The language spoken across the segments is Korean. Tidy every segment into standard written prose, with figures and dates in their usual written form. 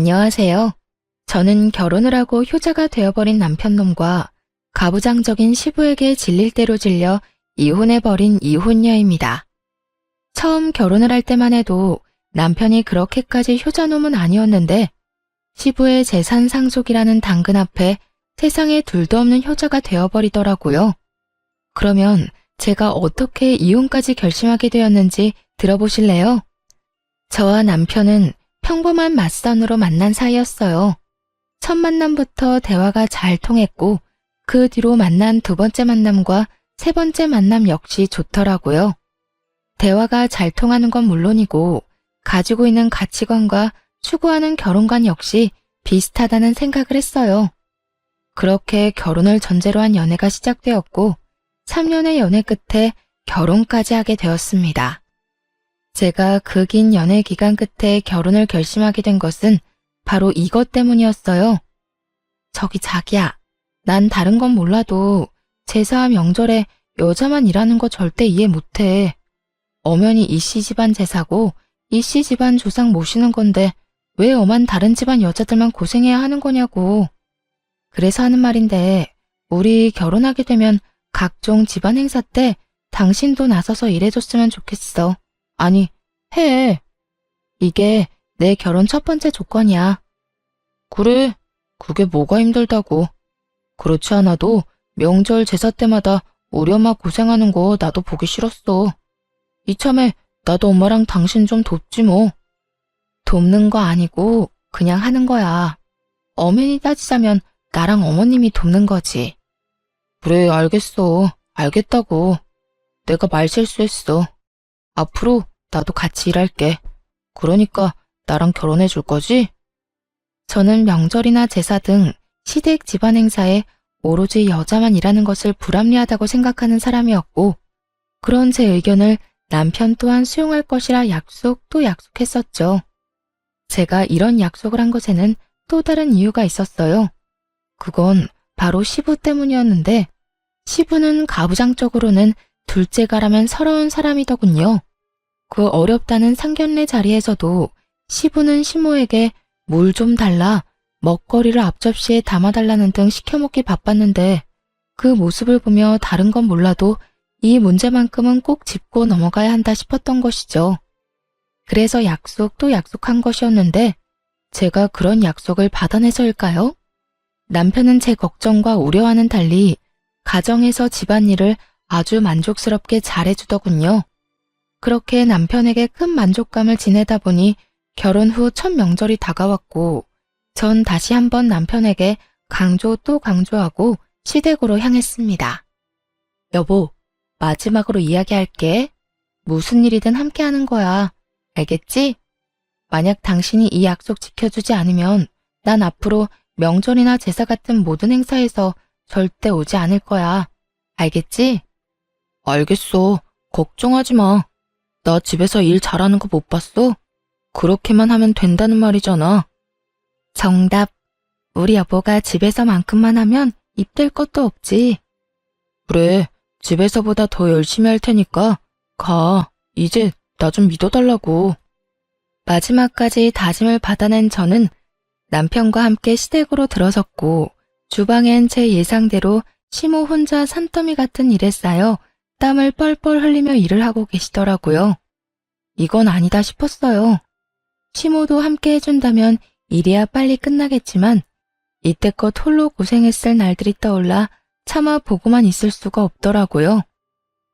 안녕하세요. 저는 결혼을 하고 효자가 되어버린 남편놈과 가부장적인 시부에게 질릴 대로 질려 이혼해버린 이혼녀입니다. 처음 결혼을 할 때만 해도 남편이 그렇게까지 효자놈은 아니었는데 시부의 재산 상속이라는 당근 앞에 세상에 둘도 없는 효자가 되어버리더라고요. 그러면 제가 어떻게 이혼까지 결심하게 되었는지 들어보실래요? 저와 남편은 평범한 맞선으로 만난 사이였어요. 첫 만남부터 대화가 잘 통했고 그 뒤로 만난 두 번째 만남과 세 번째 만남 역시 좋더라고요. 대화가 잘 통하는 건 물론이고 가지고 있는 가치관과 추구하는 결혼관 역시 비슷하다는 생각을 했어요. 그렇게 결혼을 전제로 한 연애가 시작되었고 3년의 연애 끝에 결혼까지 하게 되었습니다. 제가 그 긴 연애 기간 끝에 결혼을 결심하게 된 것은 바로 이것 때문이었어요. 저기 자기야, 난 다른 건 몰라도 제사 명절에 여자만 일하는 거 절대 이해 못해. 엄연히 이씨 집안 제사고 이씨 집안 조상 모시는 건데 왜 엄한 다른 집안 여자들만 고생해야 하는 거냐고. 그래서 하는 말인데 우리 결혼하게 되면 각종 집안 행사 때 당신도 나서서 일해줬으면 좋겠어. 아니, 해. 이게 내 결혼 첫 번째 조건이야. 그래, 그게 뭐가 힘들다고. 그렇지 않아도 명절 제사 때마다 우리 엄마 고생하는 거 나도 보기 싫었어. 이참에 나도 엄마랑 당신 좀 돕지 뭐. 돕는 거 아니고 그냥 하는 거야. 엄연히 따지자면 나랑 어머님이 돕는 거지. 그래, 알겠어. 알겠다고. 내가 말 실수했어. 앞으로 나도 같이 일할게. 그러니까 나랑 결혼해 줄 거지? 저는 명절이나 제사 등 시댁 집안 행사에 오로지 여자만 일하는 것을 불합리하다고 생각하는 사람이었고 그런 제 의견을 남편 또한 수용할 것이라 약속 또 약속했었죠. 제가 이런 약속을 한 것에는 또 다른 이유가 있었어요. 그건 바로 시부 때문이었는데 시부는 가부장적으로는 둘째가라면 서러운 사람이더군요. 그 어렵다는 상견례 자리에서도 시부는 시모에게 물 좀 달라, 먹거리를 앞접시에 담아달라는 등 시켜먹기 바빴는데 그 모습을 보며 다른 건 몰라도 이 문제만큼은 꼭 짚고 넘어가야 한다 싶었던 것이죠. 그래서 약속 또 약속한 것이었는데 제가 그런 약속을 받아내서일까요? 남편은 제 걱정과 우려와는 달리 가정에서 집안일을 아주 만족스럽게 잘해주더군요. 그렇게 남편에게 큰 만족감을 지내다 보니 결혼 후 첫 명절이 다가왔고 전 다시 한번 남편에게 강조 또 강조하고 시댁으로 향했습니다. 여보, 마지막으로 이야기할게. 무슨 일이든 함께 하는 거야. 알겠지? 만약 당신이 이 약속 지켜주지 않으면 난 앞으로 명절이나 제사 같은 모든 행사에서 절대 오지 않을 거야. 알겠지? 알겠어. 걱정하지 마. 나 집에서 일 잘하는 거 못 봤어? 그렇게만 하면 된다는 말이잖아. 정답. 우리 여보가 집에서만큼만 하면 입댈 것도 없지. 그래, 집에서보다 더 열심히 할 테니까 가. 이제 나 좀 믿어달라고. 마지막까지 다짐을 받아낸 저는 남편과 함께 시댁으로 들어섰고 주방엔 제 예상대로 시모 혼자 산더미 같은 일에 쌓여 땀을 뻘뻘 흘리며 일을 하고 계시더라고요. 이건 아니다 싶었어요. 시모도 함께 해준다면 일이야 빨리 끝나겠지만 이때껏 홀로 고생했을 날들이 떠올라 차마 보고만 있을 수가 없더라고요.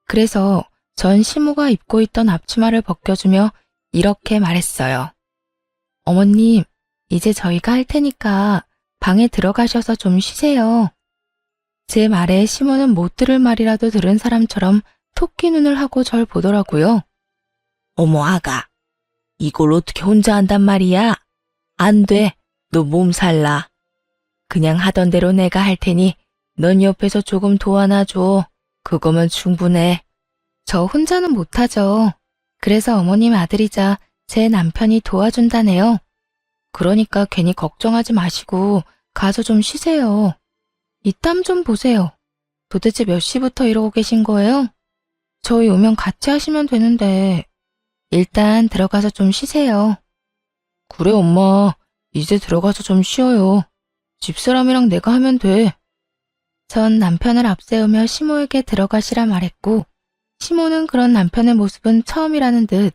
그래서 전 시모가 입고 있던 앞치마를 벗겨주며 이렇게 말했어요. 어머님, 이제 저희가 할 테니까 방에 들어가셔서 좀 쉬세요. 제 말에 시모는 못 들을 말이라도 들은 사람처럼 토끼 눈을 하고 절 보더라고요. 어머 아가, 이걸 어떻게 혼자 한단 말이야? 안 돼, 너 몸살나. 그냥 하던 대로 내가 할 테니 넌 옆에서 조금 도와놔줘. 그거면 충분해. 저 혼자는 못하죠. 그래서 어머님 아들이자 제 남편이 도와준다네요. 그러니까 괜히 걱정하지 마시고 가서 좀 쉬세요. 이 땀 좀 보세요. 도대체 몇 시부터 이러고 계신 거예요? 저희 오면 같이 하시면 되는데 일단 들어가서 좀 쉬세요. 그래 엄마, 이제 들어가서 좀 쉬어요. 집사람이랑 내가 하면 돼. 전 남편을 앞세우며 시모에게 들어가시라 말했고, 시모는 그런 남편의 모습은 처음이라는 듯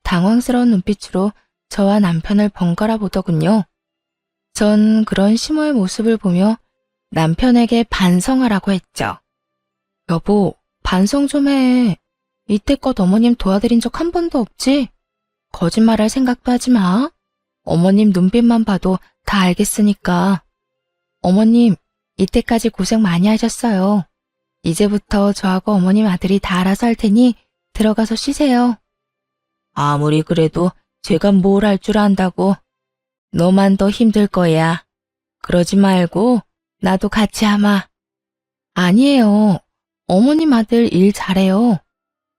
당황스러운 눈빛으로 저와 남편을 번갈아 보더군요. 전 그런 시모의 모습을 보며 남편에게 반성하라고 했죠. 여보, 반성 좀 해. 이때껏 어머님 도와드린 적 한 번도 없지? 거짓말할 생각도 하지 마. 어머님 눈빛만 봐도 다 알겠으니까. 어머님, 이때까지 고생 많이 하셨어요. 이제부터 저하고 어머님 아들이 다 알아서 할 테니 들어가서 쉬세요. 아무리 그래도 제가 뭘 할 줄 안다고. 너만 더 힘들 거야. 그러지 말고 나도 같이 하마. 아니에요. 어머님 아들 일 잘해요.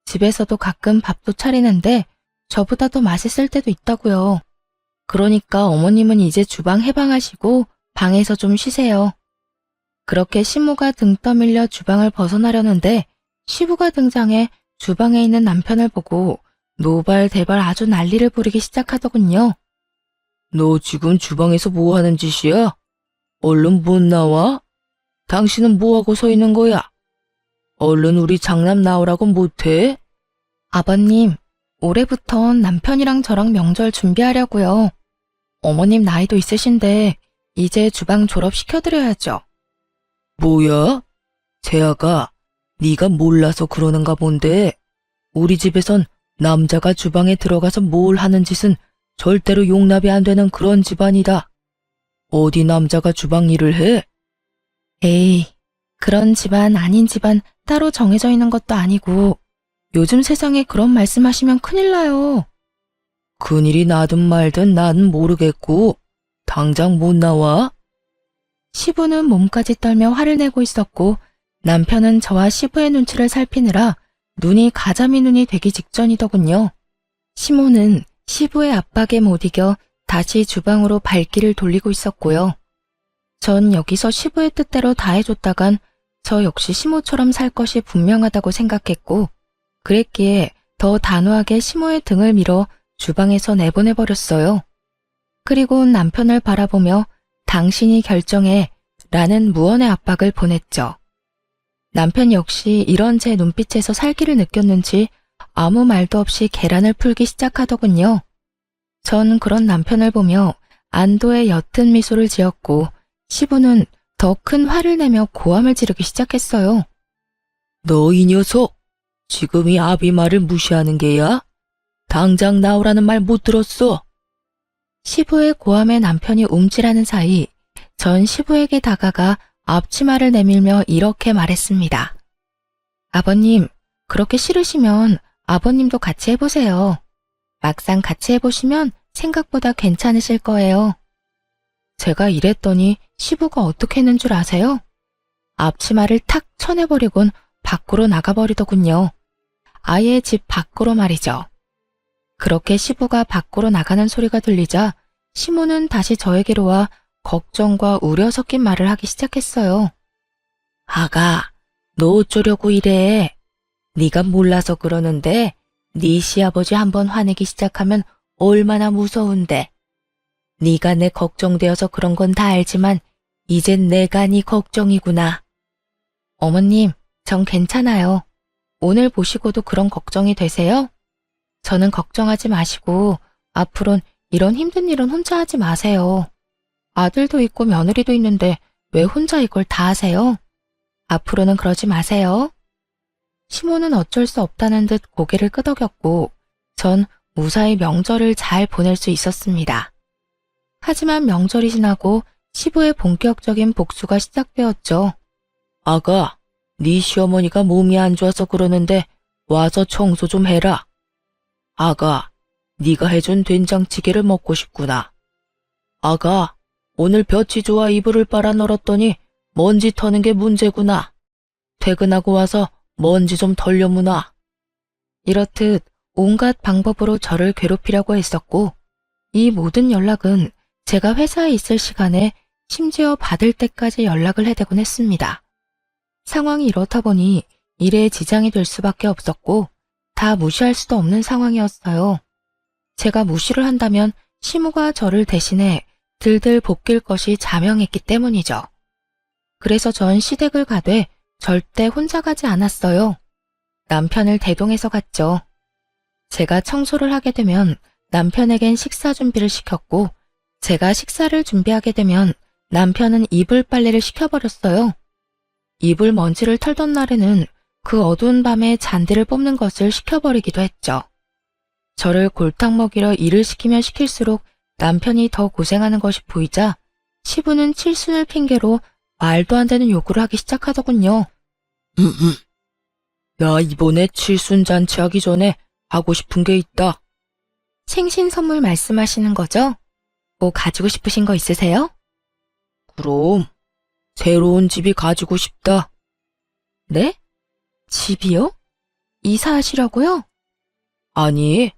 집에서도 가끔 밥도 차리는데 저보다 더 맛있을 때도 있다고요. 그러니까 어머님은 이제 주방 해방하시고 방에서 좀 쉬세요. 그렇게 시모가 등 떠밀려 주방을 벗어나려는데 시부가 등장해 주방에 있는 남편을 보고 노발대발 아주 난리를 부리기 시작하더군요. 너 지금 주방에서 뭐 하는 짓이야? 얼른 못 나와? 당신은 뭐하고 서 있는 거야? 얼른 우리 장남 나오라고 못해? 아버님, 올해부턴 남편이랑 저랑 명절 준비하려고요. 어머님 나이도 있으신데 이제 주방 졸업시켜드려야죠. 뭐야? 재아가 네가 몰라서 그러는가 본데 우리 집에선 남자가 주방에 들어가서 뭘 하는 짓은 절대로 용납이 안 되는 그런 집안이다. 어디 남자가 주방 일을 해? 에이, 그런 집안 아닌 집안 따로 정해져 있는 것도 아니고 요즘 세상에 그런 말씀하시면 큰일 나요. 큰일이 나든 말든 나는 모르겠고 당장 못 나와? 시부는 몸까지 떨며 화를 내고 있었고 남편은 저와 시부의 눈치를 살피느라 눈이 가자미 눈이 되기 직전이더군요. 시모는 시부의 압박에 못 이겨 다시 주방으로 발길을 돌리고 있었고요. 전 여기서 시부의 뜻대로 다 해줬다간 저 역시 시모처럼 살 것이 분명하다고 생각했고 그랬기에 더 단호하게 시모의 등을 밀어 주방에서 내보내버렸어요. 그리고 남편을 바라보며 당신이 결정해 라는 무언의 압박을 보냈죠. 남편 역시 이런 제 눈빛에서 살기를 느꼈는지 아무 말도 없이 계란을 풀기 시작하더군요. 전 그런 남편을 보며 안도의 옅은 미소를 지었고 시부는 더 큰 화를 내며 고함을 지르기 시작했어요. 너 이 녀석, 지금 이 아비 말을 무시하는 게야? 당장 나오라는 말 못 들었어? 시부의 고함에 남편이 움찔하는 사이 전 시부에게 다가가 앞치마를 내밀며 이렇게 말했습니다. 아버님, 그렇게 싫으시면 아버님도 같이 해보세요. 막상 같이 해보시면 생각보다 괜찮으실 거예요. 제가 이랬더니 시부가 어떻게 했는 줄 아세요? 앞치마를 탁 쳐내버리곤 밖으로 나가버리더군요. 아예 집 밖으로 말이죠. 그렇게 시부가 밖으로 나가는 소리가 들리자 시모는 다시 저에게로 와 걱정과 우려 섞인 말을 하기 시작했어요. 아가, 너 어쩌려고 이래? 네가 몰라서 그러는데 네 시아버지 한번 화내기 시작하면 얼마나 무서운데. 네가 내 걱정되어서 그런 건 다 알지만 이젠 내가 네 걱정이구나. 어머님, 전 괜찮아요. 오늘 보시고도 그런 걱정이 되세요? 저는 걱정하지 마시고 앞으론 이런 힘든 일은 혼자 하지 마세요. 아들도 있고 며느리도 있는데 왜 혼자 이걸 다 하세요? 앞으로는 그러지 마세요. 시모는 어쩔 수 없다는 듯 고개를 끄덕였고 전 무사히 명절을 잘 보낼 수 있었습니다. 하지만 명절이 지나고 시부의 본격적인 복수가 시작되었죠. 아가, 네 시어머니가 몸이 안 좋아서 그러는데 와서 청소 좀 해라. 아가, 네가 해준 된장찌개를 먹고 싶구나. 아가, 오늘 볕이 좋아 이불을 빨아 널었더니 먼지 터는 게 문제구나. 퇴근하고 와서 먼지 좀 털려무나. 이렇듯 온갖 방법으로 저를 괴롭히려고 했었고 이 모든 연락은 제가 회사에 있을 시간에 심지어 받을 때까지 연락을 해대곤 했습니다. 상황이 이렇다 보니 일에 지장이 될 수밖에 없었고 다 무시할 수도 없는 상황이었어요. 제가 무시를 한다면 시모가 저를 대신해 들들 볶일 것이 자명했기 때문이죠. 그래서 전 시댁을 가되 절대 혼자 가지 않았어요. 남편을 대동해서 갔죠. 제가 청소를 하게 되면 남편에겐 식사 준비를 시켰고, 제가 식사를 준비하게 되면 남편은 이불 빨래를 시켜버렸어요. 이불 먼지를 털던 날에는 그 어두운 밤에 잔디를 뽑는 것을 시켜버리기도 했죠. 저를 골탕 먹이려 일을 시키면 시킬수록 남편이 더 고생하는 것이 보이자 시부는 칠순을 핑계로 말도 안 되는 요구를 하기 시작하더군요. 나 이번에 칠순 잔치하기 전에 하고 싶은 게 있다. 생신 선물 말씀하시는 거죠? 뭐 가지고 싶으신 거 있으세요? 그럼 새로운 집이 가지고 싶다. 네? 집이요? 이사하시려고요? 아니,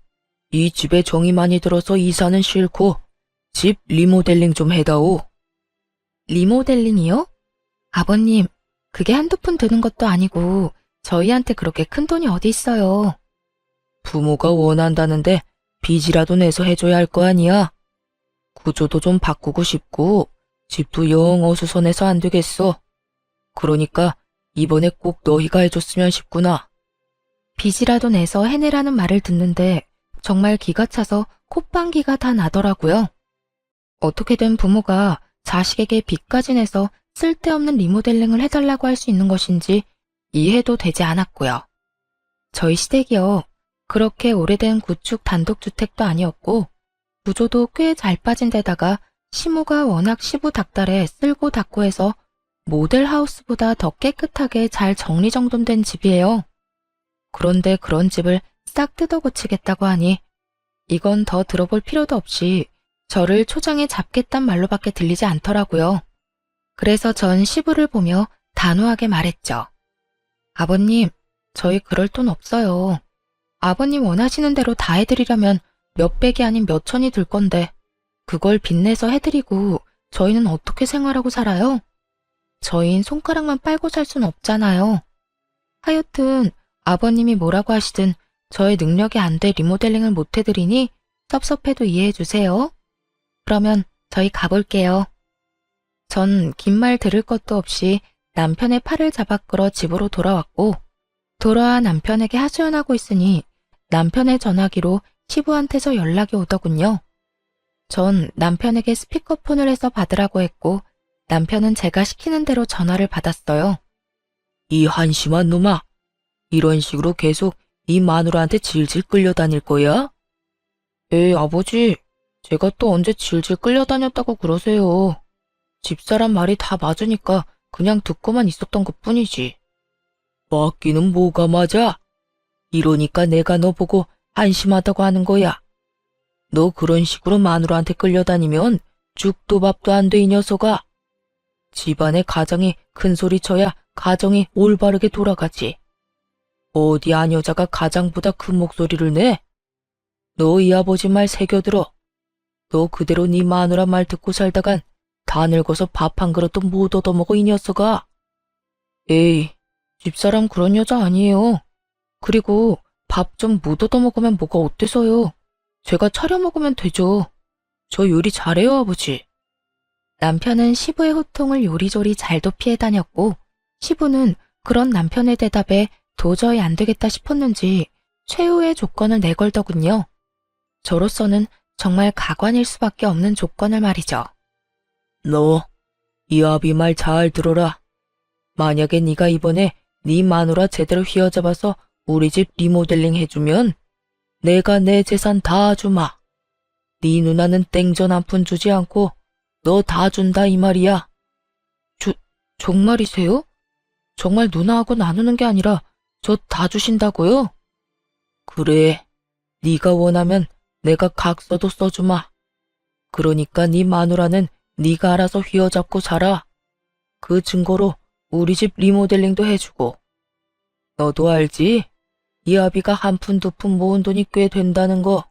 이 집에 정이 많이 들어서 이사는 싫고 집 리모델링 좀 해다오. 리모델링이요? 아버님, 그게 한두 푼 드는 것도 아니고 저희한테 그렇게 큰 돈이 어디 있어요. 부모가 원한다는데 빚이라도 내서 해줘야 할 거 아니야. 구조도 좀 바꾸고 싶고 집도 영 어수선해서 안 되겠어. 그러니까 이번에 꼭 너희가 해줬으면 싶구나. 빚이라도 내서 해내라는 말을 듣는데 정말 기가 차서 콧방귀가 다 나더라고요. 어떻게든 부모가 자식에게 빚까지 내서 쓸데없는 리모델링을 해달라고 할 수 있는 것인지 이해도 되지 않았고요. 저희 시댁이요. 그렇게 오래된 구축 단독주택도 아니었고 구조도 꽤 잘 빠진 데다가 시모가 워낙 시부 닥달에 쓸고 닦고 해서 모델하우스보다 더 깨끗하게 잘 정리정돈된 집이에요. 그런데 그런 집을 싹 뜯어 고치겠다고 하니 이건 더 들어볼 필요도 없이 저를 초장에 잡겠단 말로밖에 들리지 않더라고요. 그래서 전 시부를 보며 단호하게 말했죠. 아버님, 저희 그럴 돈 없어요. 아버님 원하시는 대로 다 해드리려면 몇백이 아닌 몇천이 들 건데 그걸 빚내서 해드리고 저희는 어떻게 생활하고 살아요? 저희는 손가락만 빨고 살 순 없잖아요. 하여튼 아버님이 뭐라고 하시든 저의 능력이 안 돼 리모델링을 못 해드리니 섭섭해도 이해해 주세요. 그러면 저희 가볼게요. 전 긴 말 들을 것도 없이 남편의 팔을 잡아 끌어 집으로 돌아왔고 돌아와 남편에게 하소연하고 있으니 남편의 전화기로 시부한테서 연락이 오더군요. 전 남편에게 스피커폰을 해서 받으라고 했고 남편은 제가 시키는 대로 전화를 받았어요. 이 한심한 놈아, 이런 식으로 계속 이 마누라한테 질질 끌려다닐 거야? 에이 아버지, 제가 또 언제 질질 끌려다녔다고 그러세요. 집사람 말이 다 맞으니까 그냥 듣고만 있었던 것뿐이지. 맞기는 뭐가 맞아? 이러니까 내가 너 보고 한심하다고 하는 거야. 너 그런 식으로 마누라한테 끌려다니면 죽도 밥도 안 돼 이 녀석아. 집안의 가장이 큰 소리 쳐야 가정이 올바르게 돌아가지. 어디 안 여자가 가장보다 큰 목소리를 내? 너 이 아버지 말 새겨들어. 너 그대로 네 마누라 말 듣고 살다간 다 늙어서 밥 한 그릇도 못 얻어먹어 이 녀석아. 에이, 집사람 그런 여자 아니에요. 그리고 밥 좀 못 얻어먹으면 뭐가 어때서요? 제가 차려 먹으면 되죠. 저 요리 잘해요 아버지. 남편은 시부의 호통을 요리조리 잘도 피해 다녔고 시부는 그런 남편의 대답에 도저히 안 되겠다 싶었는지 최후의 조건을 내걸더군요. 저로서는 정말 가관일 수밖에 없는 조건을 말이죠. 너, 이 아비 말 잘 들어라. 만약에 네가 이번에 네 마누라 제대로 휘어잡아서 우리 집 리모델링 해주면 내가 내 재산 다 주마. 네 누나는 땡전 한 푼 주지 않고 너 다 준다 이 말이야. 정말이세요? 정말 누나하고 나누는 게 아니라 저 다 주신다고요? 그래, 네가 원하면 내가 각서도 써주마. 그러니까 네 마누라는 네가 알아서 휘어잡고 살아. 그 증거로 우리 집 리모델링도 해주고. 너도 알지? 이 아비가 한 푼 두 푼 모은 돈이 꽤 된다는 거.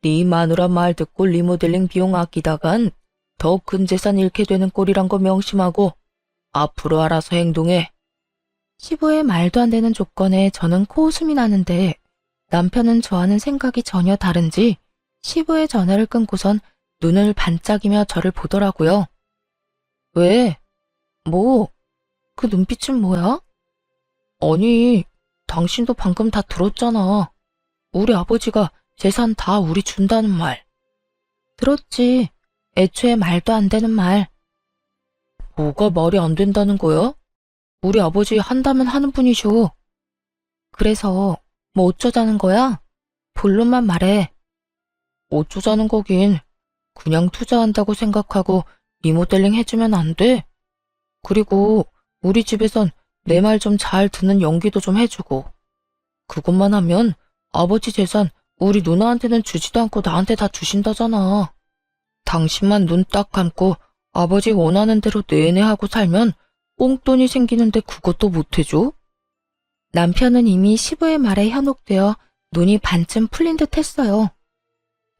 네 마누라 말 듣고 리모델링 비용 아끼다간 더 큰 재산 잃게 되는 꼴이란 거 명심하고 앞으로 알아서 행동해. 시부의 말도 안 되는 조건에 저는 코웃음이 나는데 남편은 저와는 생각이 전혀 다른지 시부의 전화를 끊고선 눈을 반짝이며 저를 보더라고요. 왜? 뭐? 그 눈빛은 뭐야? 아니, 당신도 방금 다 들었잖아. 우리 아버지가 재산 다 우리 준다는 말. 들었지. 애초에 말도 안 되는 말. 뭐가 말이 안 된다는 거야? 우리 아버지 한다면 하는 분이셔. 그래서 뭐 어쩌자는 거야? 본론만 말해. 어쩌자는 거긴. 그냥 투자한다고 생각하고 리모델링 해주면 안 돼? 그리고 우리 집에선 내 말 좀 잘 듣는 연기도 좀 해주고. 그것만 하면 아버지 재산 우리 누나한테는 주지도 않고 나한테 다 주신다잖아. 당신만 눈 딱 감고 아버지 원하는 대로 내내 하고 살면 뽕돈이 생기는데 그것도 못 해줘? 남편은 이미 시부의 말에 현혹되어 눈이 반쯤 풀린 듯 했어요.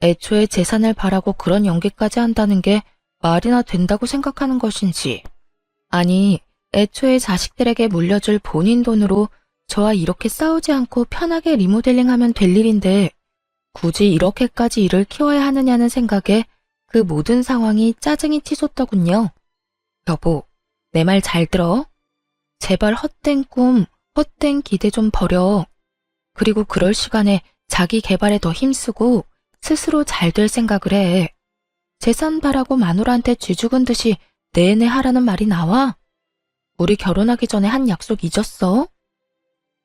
애초에 재산을 바라고 그런 연기까지 한다는 게 말이나 된다고 생각하는 것인지, 아니, 애초에 자식들에게 물려줄 본인 돈으로 저와 이렇게 싸우지 않고 편하게 리모델링하면 될 일인데 굳이 이렇게까지 일을 키워야 하느냐는 생각에 그 모든 상황이 짜증이 치솟더군요. 여보, 내 말 잘 들어? 제발 헛된 꿈, 헛된 기대 좀 버려. 그리고 그럴 시간에 자기 개발에 더 힘쓰고 스스로 잘 될 생각을 해. 재산 바라고 마누라한테 쥐죽은 듯이 내내 하라는 말이 나와? 우리 결혼하기 전에 한 약속 잊었어?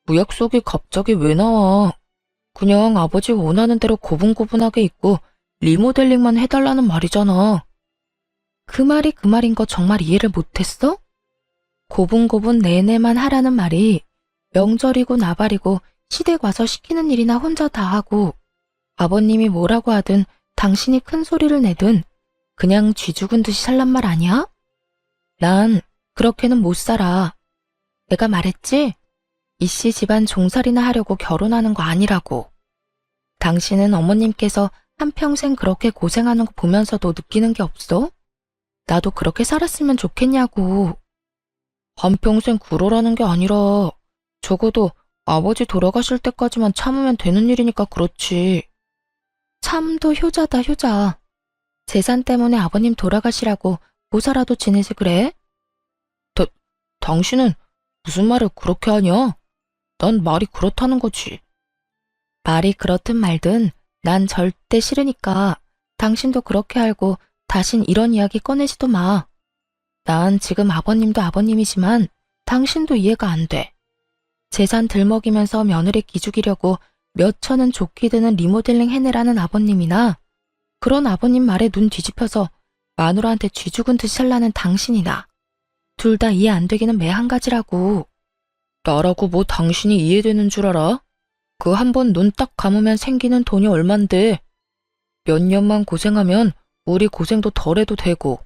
그 약속이 갑자기 왜 나와? 그냥 아버지 원하는 대로 고분고분하게 있고 리모델링만 해달라는 말이잖아. 그 말이 그 말인 거 정말 이해를 못했어? 고분고분 내내만 하라는 말이 명절이고 나발이고 시댁 와서 시키는 일이나 혼자 다 하고 아버님이 뭐라고 하든 당신이 큰 소리를 내든 그냥 쥐죽은 듯이 살란 말 아니야? 난 그렇게는 못 살아. 내가 말했지? 이씨 집안 종살이나 하려고 결혼하는 거 아니라고. 당신은 어머님께서 한평생 그렇게 고생하는 거 보면서도 느끼는 게 없어? 나도 그렇게 살았으면 좋겠냐고. 한평생 그러라는 게 아니라 적어도 아버지 돌아가실 때까지만 참으면 되는 일이니까 그렇지. 참도 효자다 효자. 재산 때문에 아버님 돌아가시라고 모사라도 지내지 그래? 당신은 무슨 말을 그렇게 하냐? 난 말이 그렇다는 거지. 말이 그렇든 말든 난 절대 싫으니까 당신도 그렇게 알고 다신 이런 이야기 꺼내지도 마. 난 지금 아버님도 아버님이지만 당신도 이해가 안 돼. 재산 들먹이면서 며느리 기죽이려고 몇 천은 좋게 드는 리모델링 해내라는 아버님이나 그런 아버님 말에 눈 뒤집혀서 마누라한테 쥐죽은 듯이 살라는 당신이나 둘 다 이해 안 되기는 매 한 가지라고. 나라고 뭐 당신이 이해되는 줄 알아? 그 한 번 눈 딱 감으면 생기는 돈이 얼만데. 몇 년만 고생하면 우리 고생도 덜 해도 되고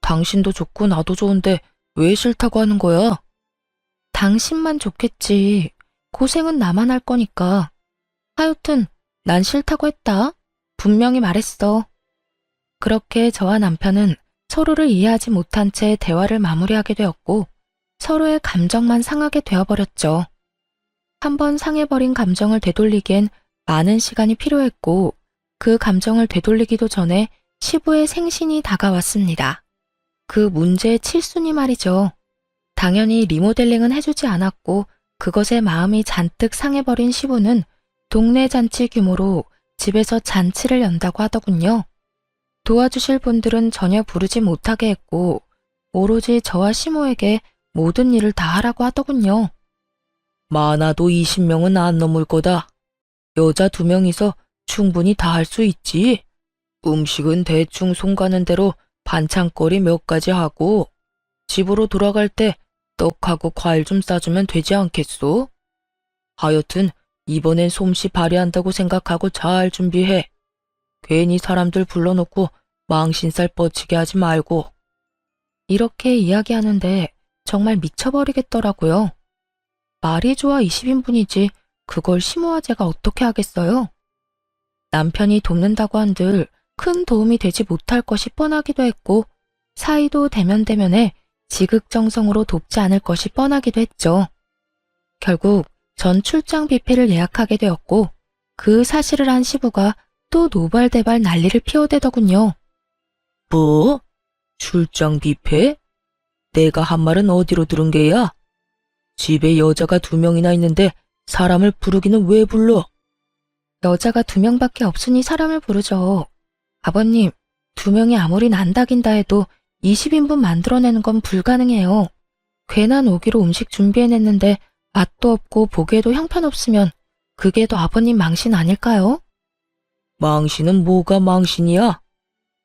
당신도 좋고 나도 좋은데 왜 싫다고 하는 거야? 당신만 좋겠지. 고생은 나만 할 거니까. 하여튼 난 싫다고 했다. 분명히 말했어. 그렇게 저와 남편은 서로를 이해하지 못한 채 대화를 마무리하게 되었고 서로의 감정만 상하게 되어버렸죠. 한번 상해버린 감정을 되돌리기엔 많은 시간이 필요했고 그 감정을 되돌리기도 전에 시부의 생신이 다가왔습니다. 그 문제의 칠순이 말이죠. 당연히 리모델링은 해주지 않았고 그것에 마음이 잔뜩 상해버린 시부는 동네 잔치 규모로 집에서 잔치를 연다고 하더군요. 도와주실 분들은 전혀 부르지 못하게 했고 오로지 저와 시모에게 모든 일을 다 하라고 하더군요. 많아도 20명은 안 넘을 거다. 여자 2명이서 충분히 다 할 수 있지. 음식은 대충 손 가는 대로 반찬거리 몇 가지 하고 집으로 돌아갈 때 떡하고 과일 좀 싸주면 되지 않겠소? 하여튼 이번엔 솜씨 발휘한다고 생각하고 잘 준비해. 괜히 사람들 불러놓고 망신살 뻗치게 하지 말고. 이렇게 이야기하는데 정말 미쳐버리겠더라고요. 말이 좋아 20인분이지 그걸 시모와 제가 어떻게 하겠어요? 남편이 돕는다고 한들 큰 도움이 되지 못할 것이 뻔하기도 했고 사이도 대면대면에 지극정성으로 돕지 않을 것이 뻔하기도 했죠. 결국 전 출장 뷔페를 예약하게 되었고 그 사실을 한 시부가 또 노발대발 난리를 피워대더군요. 뭐? 출장 뷔페? 내가 한 말은 어디로 들은 게야? 집에 여자가 2명이나 있는데 사람을 부르기는 왜 불러? 여자가 2명밖에 없으니 사람을 부르죠. 아버님, 2명이 아무리 난다긴다 해도 20인분 만들어내는 건 불가능해요. 괜한 오기로 음식 준비해냈는데 맛도 없고 보기에도 형편없으면 그게 더 아버님 망신 아닐까요? 망신은 뭐가 망신이야?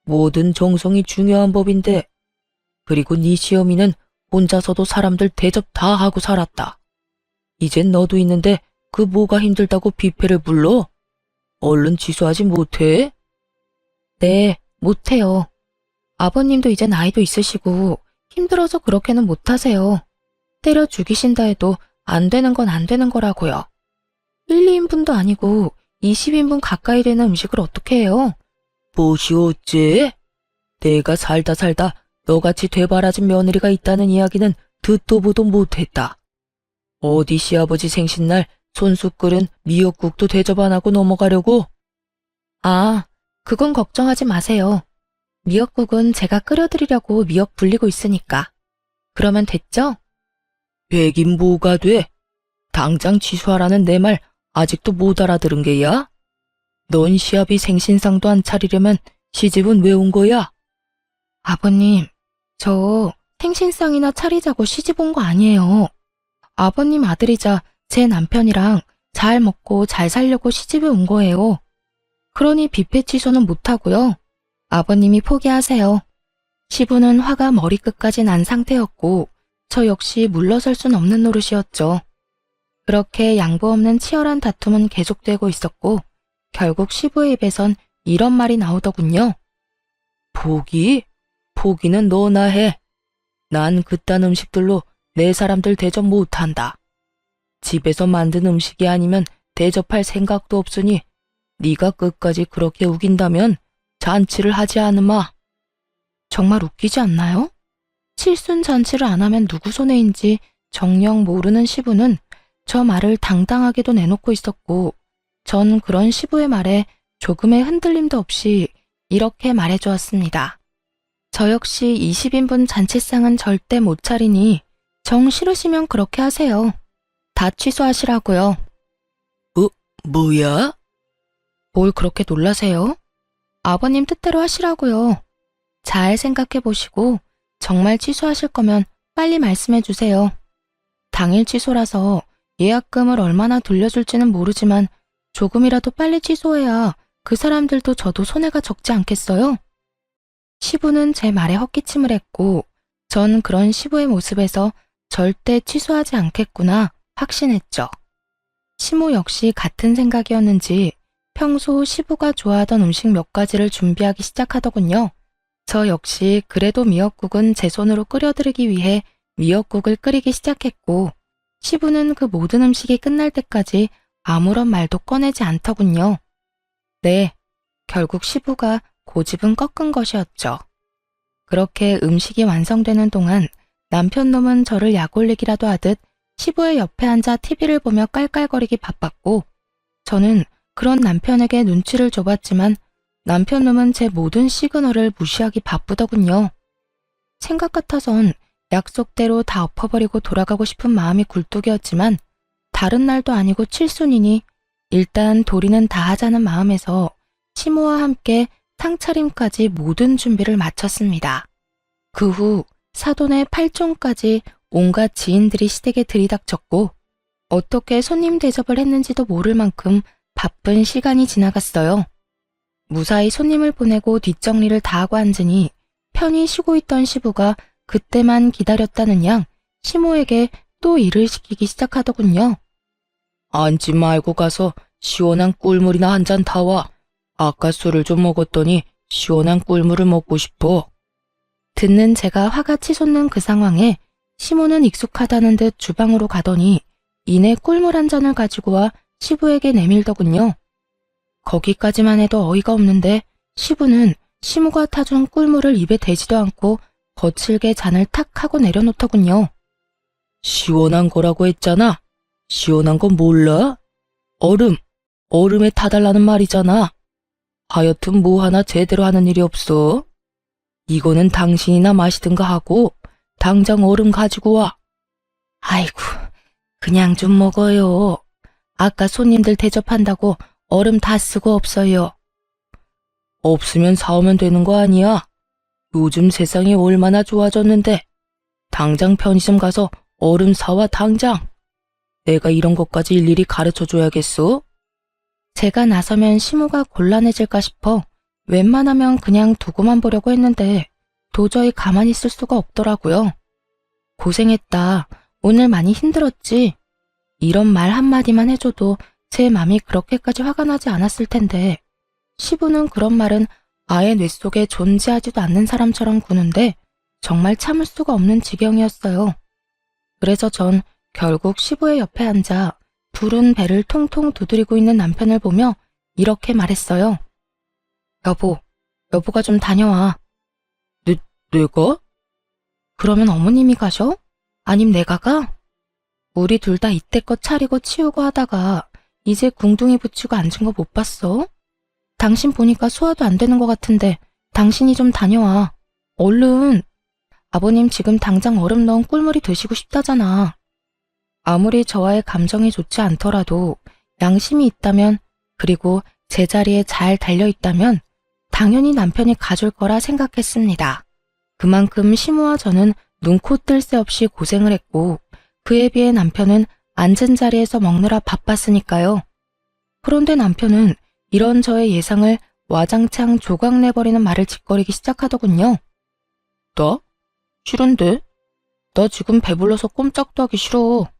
모든 정성이 중요한 법인데. 그리고 네 시어미는 혼자서도 사람들 대접 다 하고 살았다. 이젠 너도 있는데 그 뭐가 힘들다고 뷔페를 불러? 얼른 취소하지 못해? 네, 못해요. 아버님도 이제 나이도 있으시고 힘들어서 그렇게는 못하세요. 때려 죽이신다 해도 안 되는 건 안 되는 거라고요. 1, 2인분도 아니고 20인분 가까이 되는 음식을 어떻게 해요? 무엇이 어째? 내가 살다 너같이 되바라진 며느리가 있다는 이야기는 듣도 보도 못했다. 어디 시아버지 생신날 손수 끓은 미역국도 대접 안 하고 넘어가려고? 아, 그건 걱정하지 마세요. 미역국은 제가 끓여드리려고 미역 불리고 있으니까. 그러면 됐죠? 되긴 뭐가 돼? 당장 취소하라는 내 말 아직도 못 알아들은 게야? 넌 시아비 생신상도 안 차리려면 시집은 왜 온 거야? 아버님, 저 생신상이나 차리자고 시집 온 거 아니에요. 아버님 아들이자 제 남편이랑 잘 먹고 잘 살려고 시집에 온 거예요. 그러니 뷔페 취소는 못하고요. 아버님이 포기하세요. 시부는 화가 머리끝까지 난 상태였고 저 역시 물러설 순 없는 노릇이었죠. 그렇게 양보 없는 치열한 다툼은 계속되고 있었고 결국 시부의 입에선 이런 말이 나오더군요. 포기? 포기는 너나 해. 난 그딴 음식들로 내 사람들 대접 못한다. 집에서 만든 음식이 아니면 대접할 생각도 없으니 네가 끝까지 그렇게 우긴다면 잔치를 하지 않으마. 정말 웃기지 않나요? 칠순 잔치를 안 하면 누구 손해인지 정녕 모르는 시부는 저 말을 당당하게도 내놓고 있었고 전 그런 시부의 말에 조금의 흔들림도 없이 이렇게 말해주었습니다. 저 역시 20인분 잔치상은 절대 못 차리니 정 싫으시면 그렇게 하세요. 다 취소하시라고요. 뭐야? 뭘 그렇게 놀라세요? 아버님 뜻대로 하시라고요. 잘 생각해 보시고 정말 취소하실 거면 빨리 말씀해 주세요. 당일 취소라서 예약금을 얼마나 돌려줄지는 모르지만 조금이라도 빨리 취소해야 그 사람들도 저도 손해가 적지 않겠어요? 시부는 제 말에 헛기침을 했고 전 그런 시부의 모습에서 절대 취소하지 않겠구나 확신했죠. 시모 역시 같은 생각이었는지 평소 시부가 좋아하던 음식 몇 가지를 준비하기 시작하더군요. 저 역시 그래도 미역국은 제 손으로 끓여드리기 위해 미역국을 끓이기 시작했고 시부는 그 모든 음식이 끝날 때까지 아무런 말도 꺼내지 않더군요. 네, 결국 시부가 고집은 꺾은 것이었죠. 그렇게 음식이 완성되는 동안 남편놈은 저를 약올리기라도 하듯 시부의 옆에 앉아 TV를 보며 깔깔거리기 바빴고 저는 그런 남편에게 눈치를 줘봤지만 남편놈은 제 모든 시그널을 무시하기 바쁘더군요. 생각 같아선 약속대로 다 엎어버리고 돌아가고 싶은 마음이 굴뚝이었지만 다른 날도 아니고 칠순이니 일단 도리는 다 하자는 마음에서 시모와 함께 상차림까지 모든 준비를 마쳤습니다. 그 후 사돈의 팔종까지 온갖 지인들이 시댁에 들이닥쳤고 어떻게 손님 대접을 했는지도 모를 만큼 바쁜 시간이 지나갔어요. 무사히 손님을 보내고 뒷정리를 다 하고 앉으니 편히 쉬고 있던 시부가 그때만 기다렸다는 양 시모에게 또 일을 시키기 시작하더군요. 앉지 말고 가서 시원한 꿀물이나 한 잔 타와. 아까 술을 좀 먹었더니 시원한 꿀물을 먹고 싶어. 듣는 제가 화가 치솟는 그 상황에 시모는 익숙하다는 듯 주방으로 가더니 이내 꿀물 한 잔을 가지고 와 시부에게 내밀더군요. 거기까지만 해도 어이가 없는데 시부는 시모가 타준 꿀물을 입에 대지도 않고 거칠게 잔을 탁 하고 내려놓더군요. 시원한 거라고 했잖아. 시원한 건 몰라? 얼음에 타달라는 말이잖아. 하여튼 뭐 하나 제대로 하는 일이 없어. 이거는 당신이나 마시든가 하고 당장 얼음 가지고 와. 아이고, 그냥 좀 먹어요. 아까 손님들 대접한다고 얼음 다 쓰고 없어요. 없으면 사오면 되는 거 아니야? 요즘 세상이 얼마나 좋아졌는데. 당장 편의점 가서 얼음 사와 당장. 내가 이런 것까지 일일이 가르쳐줘야겠어? 제가 나서면 시무가 곤란해질까 싶어 웬만하면 그냥 두고만 보려고 했는데 도저히 가만히 있을 수가 없더라고요. 고생했다. 오늘 많이 힘들었지. 이런 말 한마디만 해줘도 제 맘이 그렇게까지 화가 나지 않았을 텐데 시부는 그런 말은 아예 뇌 속에 존재하지도 않는 사람처럼 구는데 정말 참을 수가 없는 지경이었어요. 그래서 전 결국 시부의 옆에 앉아 부른 배를 통통 두드리고 있는 남편을 보며 이렇게 말했어요. 여보가 좀 다녀와. 내가? 그러면 어머님이 가셔? 아님 내가 가? 우리 둘 다 이때껏 차리고 치우고 하다가 이제 궁둥이 붙이고 앉은 거 못 봤어? 당신 보니까 소화도 안 되는 것 같은데 당신이 좀 다녀와. 얼른. 아버님 지금 당장 얼음 넣은 꿀물이 드시고 싶다잖아. 아무리 저와의 감정이 좋지 않더라도 양심이 있다면 그리고 제자리에 잘 달려있다면 당연히 남편이 가줄 거라 생각했습니다. 그만큼 시무와 저는 눈코 뜰 새 없이 고생을 했고 그에 비해 남편은 앉은 자리에서 먹느라 바빴으니까요. 그런데 남편은 이런 저의 예상을 와장창 조각내버리는 말을 짓거리기 시작하더군요. 나? 싫은데? 나 지금 배불러서 꼼짝도 하기 싫어.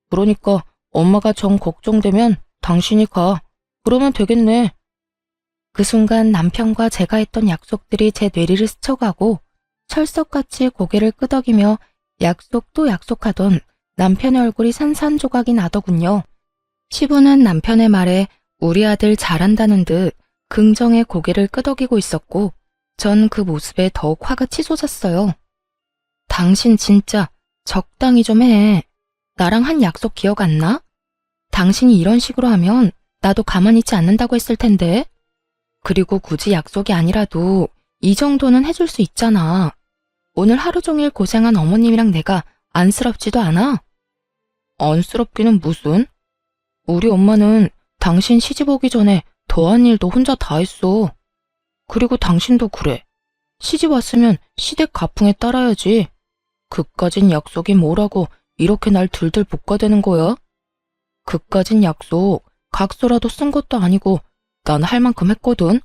그러니까 엄마가 정 걱정되면 당신이 가. 그러면 되겠네. 그 순간 남편과 제가 했던 약속들이 제 뇌리를 스쳐가고 철석같이 고개를 끄덕이며 약속도 약속하던 남편의 얼굴이 산산조각이 나더군요. 시부는 남편의 말에 우리 아들 잘한다는 듯 긍정의 고개를 끄덕이고 있었고 전 그 모습에 더욱 화가 치솟았어요. 당신 진짜 적당히 좀 해. 나랑 한 약속 기억 안 나? 당신이 이런 식으로 하면 나도 가만히 있지 않는다고 했을 텐데. 그리고 굳이 약속이 아니라도 이 정도는 해줄 수 있잖아. 오늘 하루 종일 고생한 어머님이랑 내가 안쓰럽지도 않아? 안쓰럽기는 무슨? 우리 엄마는 당신 시집 오기 전에 더한 일도 혼자 다 했어. 그리고 당신도 그래. 시집 왔으면 시댁 가풍에 따라야지. 그까진 약속이 뭐라고 이렇게 날 들들 볶아대는 거야? 그까진 약속 각서라도 쓴 것도 아니고 난 할 만큼 했거든.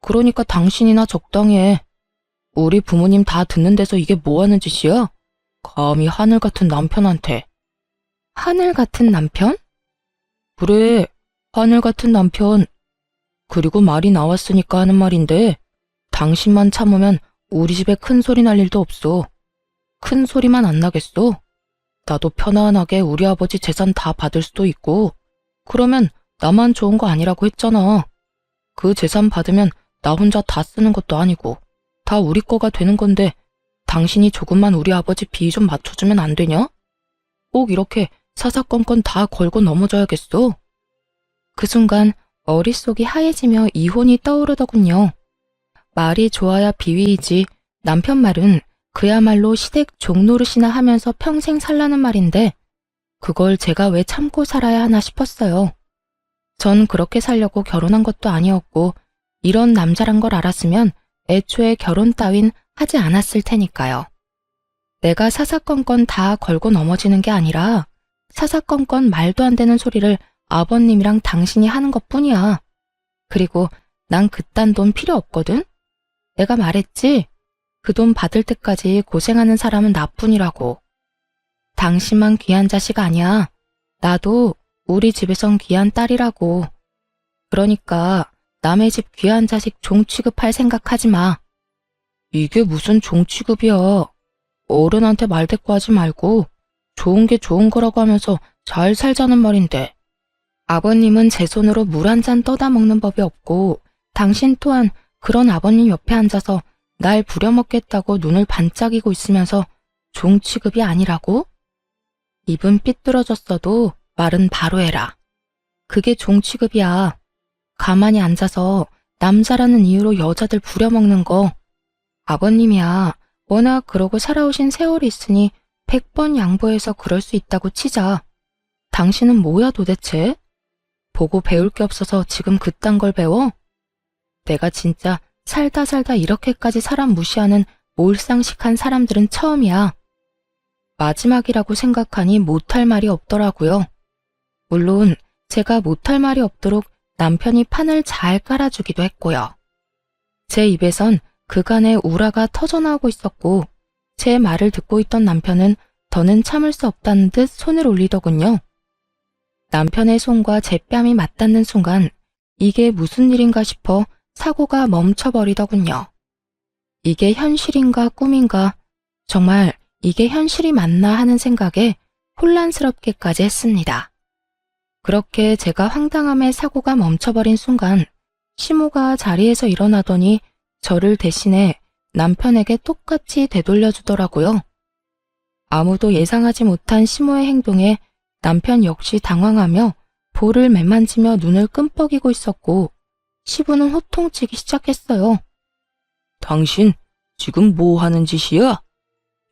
그러니까 당신이나 적당히 해. 우리 부모님 다 듣는 데서 이게 뭐 하는 짓이야? 감히 하늘 같은 남편한테. 하늘 같은 남편? 그래, 하늘 같은 남편. 그리고 말이 나왔으니까 하는 말인데 당신만 참으면 우리 집에 큰 소리 날 일도 없어. 큰 소리만 안 나겠어? 나도 편안하게 우리 아버지 재산 다 받을 수도 있고 그러면 나만 좋은 거 아니라고 했잖아. 그 재산 받으면 나 혼자 다 쓰는 것도 아니고 다 우리 거가 되는 건데 당신이 조금만 우리 아버지 비위 좀 맞춰주면 안 되냐? 꼭 이렇게 사사건건 다 걸고 넘어져야겠어? 그 순간 머릿속이 하얘지며 이혼이 떠오르더군요. 말이 좋아야 비위이지 남편 말은 그야말로 시댁 종노릇이나 하면서 평생 살라는 말인데 그걸 제가 왜 참고 살아야 하나 싶었어요. 전 그렇게 살려고 결혼한 것도 아니었고 이런 남자란 걸 알았으면 애초에 결혼 따윈 하지 않았을 테니까요. 내가 사사건건 다 걸고 넘어지는 게 아니라 사사건건 말도 안 되는 소리를 아버님이랑 당신이 하는 것뿐이야. 그리고 난 그딴 돈 필요 없거든? 내가 말했지? 그 돈 받을 때까지 고생하는 사람은 나뿐이라고. 당신만 귀한 자식 아니야. 나도 우리 집에선 귀한 딸이라고. 그러니까 남의 집 귀한 자식 종 취급할 생각하지 마. 이게 무슨 종 취급이야. 어른한테 말대꾸하지 말고 좋은 게 좋은 거라고 하면서 잘 살자는 말인데. 아버님은 제 손으로 물 한 잔 떠다 먹는 법이 없고 당신 또한 그런 아버님 옆에 앉아서 날 부려먹겠다고 눈을 반짝이고 있으면서 종 취급이 아니라고? 입은 삐뚤어졌어도 말은 바로 해라. 그게 종 취급이야. 가만히 앉아서 남자라는 이유로 여자들 부려먹는 거. 아버님이야, 워낙 그러고 살아오신 세월이 있으니 100번 양보해서 그럴 수 있다고 치자. 당신은 뭐야 도대체? 보고 배울 게 없어서 지금 그딴 걸 배워? 내가 진짜 살다 살다 이렇게까지 사람 무시하는 몰상식한 사람들은 처음이야. 마지막이라고 생각하니 못할 말이 없더라고요. 물론 제가 못할 말이 없도록 남편이 판을 잘 깔아주기도 했고요. 제 입에선 그간의 우라가 터져나오고 있었고 제 말을 듣고 있던 남편은 더는 참을 수 없다는 듯 손을 올리더군요. 남편의 손과 제 뺨이 맞닿는 순간 이게 무슨 일인가 싶어 사고가 멈춰버리더군요. 이게 현실인가 꿈인가, 정말 이게 현실이 맞나 하는 생각에 혼란스럽게까지 했습니다. 그렇게 제가 황당함에 사고가 멈춰버린 순간 시모가 자리에서 일어나더니 저를 대신해 남편에게 똑같이 되돌려주더라고요. 아무도 예상하지 못한 시모의 행동에 남편 역시 당황하며 볼을 매만지며 눈을 끔뻑이고 있었고 시부는 호통치기 시작했어요. 당신 지금 뭐 하는 짓이야?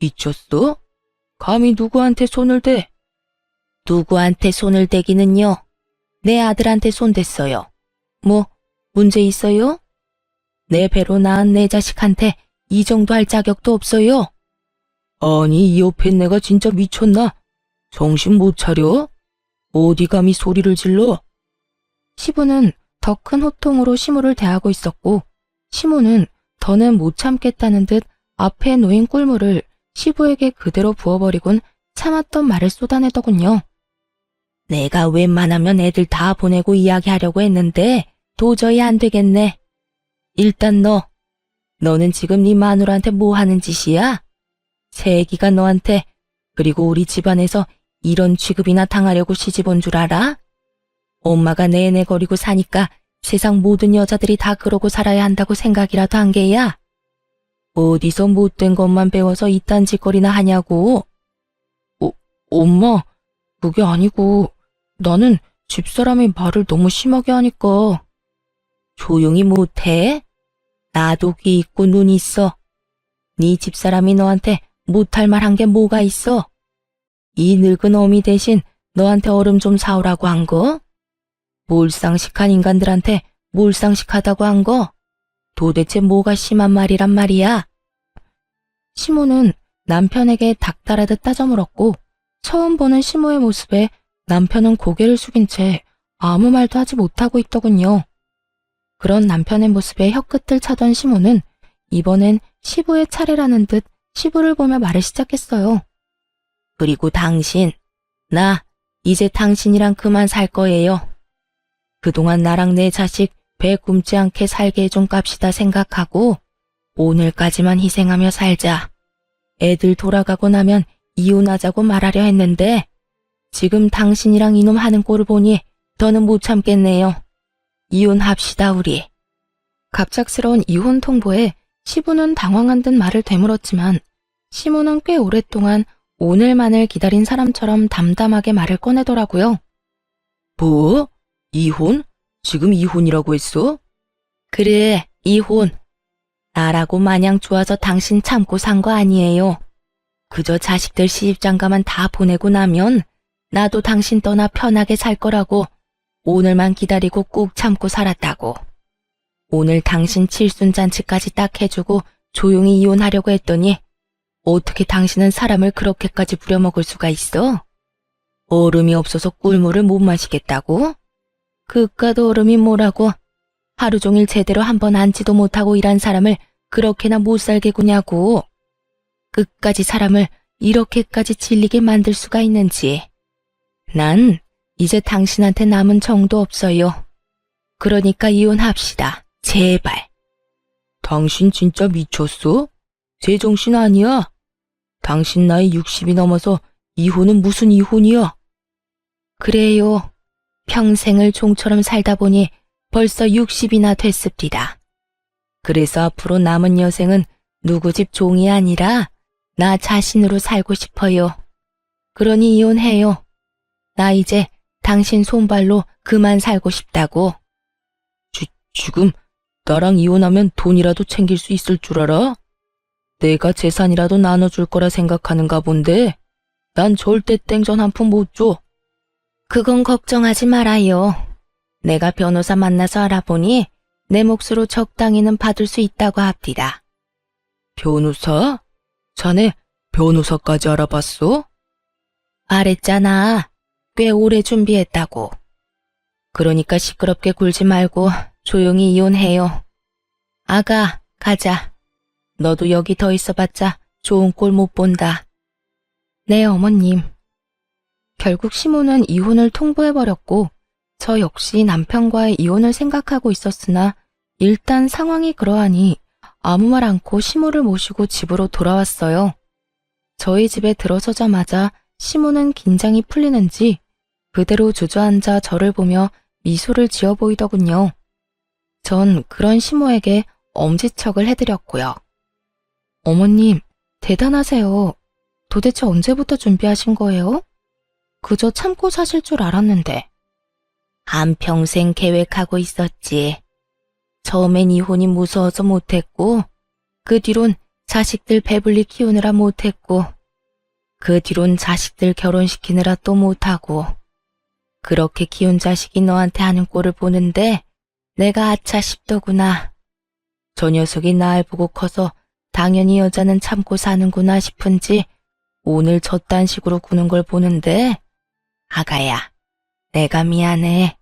미쳤어? 감히 누구한테 손을 대? 누구한테 손을 대기는요? 내 아들한테 손 댔어요. 뭐 문제 있어요? 내 배로 낳은 내 자식한테 이 정도 할 자격도 없어요. 아니 이 옆에 내가 진짜 미쳤나? 정신 못 차려? 어디 감히 소리를 질러? 시부는 더 큰 호통으로 시모를 대하고 있었고 시모는 더는 못 참겠다는 듯 앞에 놓인 꿀물을 시부에게 그대로 부어버리곤 참았던 말을 쏟아내더군요. 내가 웬만하면 애들 다 보내고 이야기하려고 했는데 도저히 안 되겠네. 일단 너는 지금 네 마누라한테 뭐 하는 짓이야? 새 애기가 너한테 그리고 우리 집안에서 이런 취급이나 당하려고 시집 온 줄 알아? 엄마가 내내거리고 사니까 세상 모든 여자들이 다 그러고 살아야 한다고 생각이라도 한 게야? 어디서 못된 것만 배워서 이딴 짓거리나 하냐고? 엄마, 그게 아니고 나는 집사람이 말을 너무 심하게 하니까. 조용히 못해? 나도 귀 있고 눈 있어. 네 집사람이 너한테 못할 말 한 게 뭐가 있어? 이 늙은 어미 대신 너한테 얼음 좀 사오라고 한 거? 몰상식한 인간들한테 몰상식하다고 한 거? 도대체 뭐가 심한 말이란 말이야? 시모는 남편에게 닥달하듯 따져 물었고 처음 보는 시모의 모습에 남편은 고개를 숙인 채 아무 말도 하지 못하고 있더군요. 그런 남편의 모습에 혀끝을 차던 시모는 이번엔 시부의 차례라는 듯 시부를 보며 말을 시작했어요. 그리고 당신, 나 이제 당신이랑 그만 살 거예요. 그동안 나랑 내 자식 배 굶지 않게 살게 해준 값이다 생각하고 오늘까지만 희생하며 살자. 애들 돌아가고 나면 이혼하자고 말하려 했는데 지금 당신이랑 이놈 하는 꼴을 보니 더는 못 참겠네요. 이혼합시다 우리. 갑작스러운 이혼 통보에 시부는 당황한 듯 말을 되물었지만 시모는 꽤 오랫동안 오늘만을 기다린 사람처럼 담담하게 말을 꺼내더라고요. 뭐? 이혼? 지금 이혼이라고 했어? 그래, 이혼. 나라고 마냥 좋아서 당신 참고 산 거 아니에요. 그저 자식들 시집장가만 다 보내고 나면 나도 당신 떠나 편하게 살 거라고 오늘만 기다리고 꾹 참고 살았다고. 오늘 당신 칠순잔치까지 딱 해주고 조용히 이혼하려고 했더니 어떻게 당신은 사람을 그렇게까지 부려먹을 수가 있어? 얼음이 없어서 꿀물을 못 마시겠다고? 그깟 얼음이 뭐라고? 하루 종일 제대로 한번 앉지도 못하고 일한 사람을 그렇게나 못 살게 구냐고. 끝까지 사람을 이렇게까지 질리게 만들 수가 있는지. 난 이제 당신한테 남은 정도 없어요. 그러니까 이혼합시다. 제발. 당신 진짜 미쳤어? 제정신 아니야? 당신 나이 60이 넘어서 이혼은 무슨 이혼이야? 그래요. 평생을 종처럼 살다 보니 벌써 60이나 됐습니다. 그래서 앞으로 남은 여생은 누구 집 종이 아니라 나 자신으로 살고 싶어요. 그러니 이혼해요. 나 이제 당신 손발로 그만 살고 싶다고. 지금 나랑 이혼하면 돈이라도 챙길 수 있을 줄 알아? 내가 재산이라도 나눠줄 거라 생각하는가 본데 난 절대 땡전 한 푼 못 줘. 그건 걱정하지 말아요. 내가 변호사 만나서 알아보니 내 몫으로 적당히는 받을 수 있다고 합디다. 변호사? 자네 변호사까지 알아봤어? 말했잖아. 꽤 오래 준비했다고. 그러니까 시끄럽게 굴지 말고 조용히 이혼해요. 아가, 가자. 너도 여기 더 있어봤자 좋은 꼴 못 본다. 네, 어머님. 결국 시모는 이혼을 통보해버렸고 저 역시 남편과의 이혼을 생각하고 있었으나 일단 상황이 그러하니 아무 말 않고 시모를 모시고 집으로 돌아왔어요. 저희 집에 들어서자마자 시모는 긴장이 풀리는지 그대로 주저앉아 저를 보며 미소를 지어 보이더군요. 전 그런 시모에게 엄지척을 해드렸고요. 어머님, 대단하세요. 도대체 언제부터 준비하신 거예요? 그저 참고 사실 줄 알았는데. 한평생 계획하고 있었지. 처음엔 이혼이 무서워서 못했고, 그 뒤론 자식들 배불리 키우느라 못했고, 그 뒤론 자식들 결혼시키느라 또 못하고, 그렇게 키운 자식이 너한테 하는 꼴을 보는데 내가 아차 싶더구나. 저 녀석이 날 보고 커서 당연히 여자는 참고 사는구나 싶은지 오늘 저딴 식으로 구는 걸 보는데 아가야, 내가 미안해.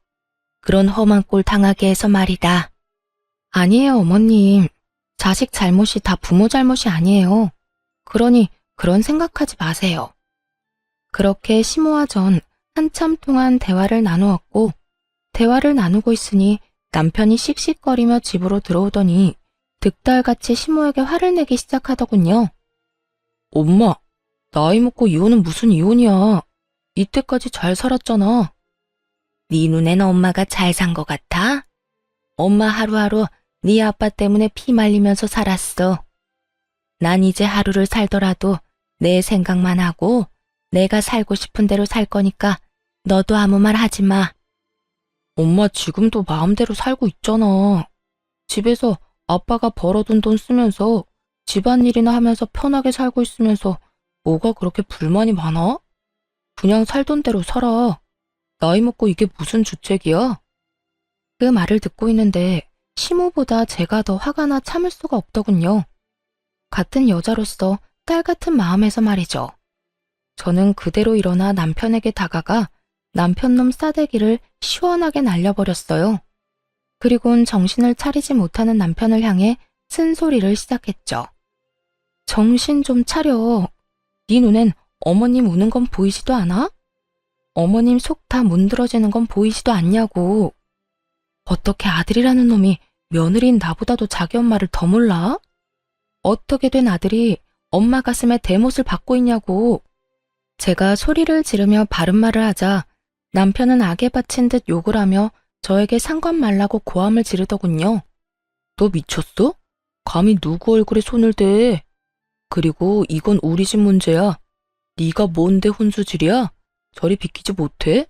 그런 험한 꼴 당하게 해서 말이다. 아니에요, 어머님. 자식 잘못이 다 부모 잘못이 아니에요. 그러니 그런 생각하지 마세요. 그렇게 시모와 전 한참 동안 대화를 나누었고 대화를 나누고 있으니 남편이 씩씩거리며 집으로 들어오더니 득달같이 시모에게 화를 내기 시작하더군요. 엄마, 나이 먹고 이혼은 무슨 이혼이야. 이때까지 잘 살았잖아. 네 눈엔 엄마가 잘 산 것 같아? 엄마 하루하루 네 아빠 때문에 피 말리면서 살았어. 난 이제 하루를 살더라도 내 생각만 하고 내가 살고 싶은 대로 살 거니까 너도 아무 말 하지 마. 엄마 지금도 마음대로 살고 있잖아. 집에서 아빠가 벌어둔 돈 쓰면서 집안일이나 하면서 편하게 살고 있으면서 뭐가 그렇게 불만이 많아? 그냥 살던 대로 살아. 나이 먹고 이게 무슨 주책이야? 그 말을 듣고 있는데 시모보다 제가 더 화가 나 참을 수가 없더군요. 같은 여자로서 딸 같은 마음에서 말이죠. 저는 그대로 일어나 남편에게 다가가 남편놈 싸대기를 시원하게 날려버렸어요. 그리고는 정신을 차리지 못하는 남편을 향해 쓴소리를 시작했죠. 정신 좀 차려. 네 눈엔 어머님 우는 건 보이지도 않아? 어머님 속 다 문드러지는 건 보이지도 않냐고. 어떻게 아들이라는 놈이 며느리인 나보다도 자기 엄마를 더 몰라? 어떻게 된 아들이 엄마 가슴에 대못을 받고 있냐고. 제가 소리를 지르며 바른 말을 하자 남편은 악에 바친 듯 욕을 하며 저에게 상관 말라고 고함을 지르더군요. 너 미쳤어? 감히 누구 얼굴에 손을 대? 그리고 이건 우리 집 문제야. 네가 뭔데 혼수질이야? 저리 비키지 못해?